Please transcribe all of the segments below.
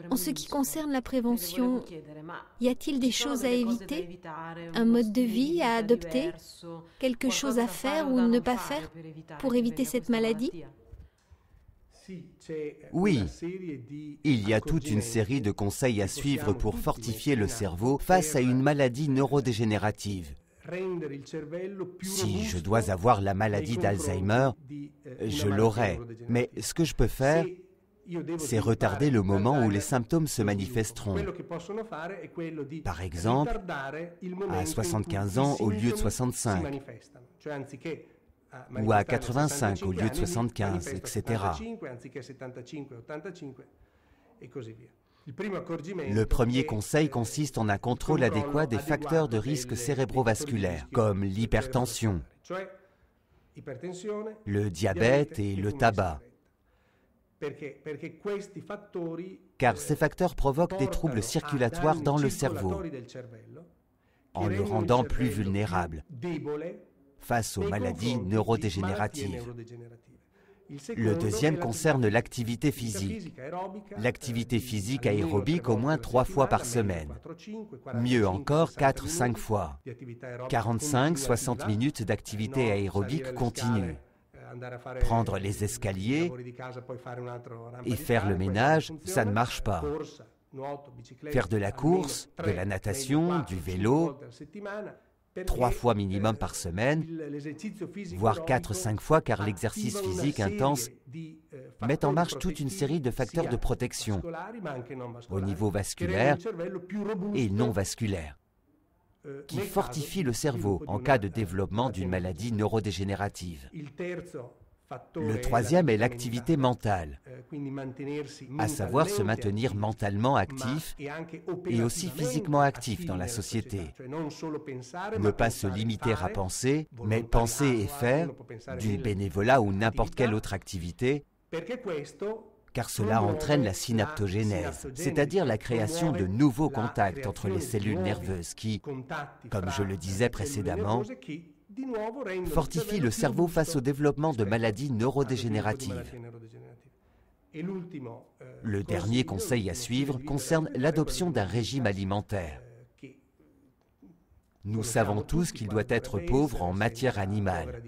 En ce qui concerne la prévention, y a-t-il des choses à éviter, un mode de vie à adopter, quelque chose à faire ou ne pas faire pour éviter cette maladie? Oui, il y a toute une série de conseils à suivre pour fortifier le cerveau face à une maladie neurodégénérative. Si je dois avoir la maladie d'Alzheimer, je l'aurai. Mais ce que je peux faire, c'est retarder le moment où les symptômes se manifesteront. Par exemple, à 75 ans au lieu de 65, ou à 85 au lieu de 75, etc. Le premier conseil consiste en un contrôle adéquat des facteurs de risque cérébrovasculaire, comme l'hypertension, le diabète et le tabac, car ces facteurs provoquent des troubles circulatoires dans le cerveau, en le rendant plus vulnérable face aux maladies neurodégénératives. Le deuxième concerne l'activité physique. L'activité physique aérobique au moins 3 fois par semaine. Mieux encore, 4-5 fois. 45-60 minutes d'activité aérobique continue. Prendre les escaliers et faire le ménage, ça ne marche pas. Faire de la course, de la natation, du vélo, 3 fois minimum par semaine, voire 4-5 fois car l'exercice physique intense met en marche toute une série de facteurs de protection au niveau vasculaire et non vasculaire qui fortifient le cerveau en cas de développement d'une maladie neurodégénérative. Le troisième est l'activité mentale, à savoir se maintenir mentalement actif et aussi physiquement actif dans la société. Ne pas se limiter à penser, mais penser et faire, du bénévolat ou n'importe quelle autre activité, car cela entraîne la synaptogénèse, c'est-à-dire la création de nouveaux contacts entre les cellules nerveuses qui, comme je le disais précédemment, fortifie le cerveau face au développement de maladies neurodégénératives. Le dernier conseil à suivre concerne l'adoption d'un régime alimentaire. Nous savons tous qu'il doit être pauvre en matière animale,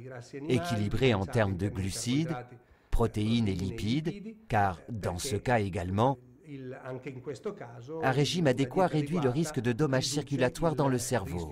équilibré en termes de glucides, protéines et lipides, car dans ce cas également, un régime adéquat réduit le risque de dommages circulatoires dans le cerveau.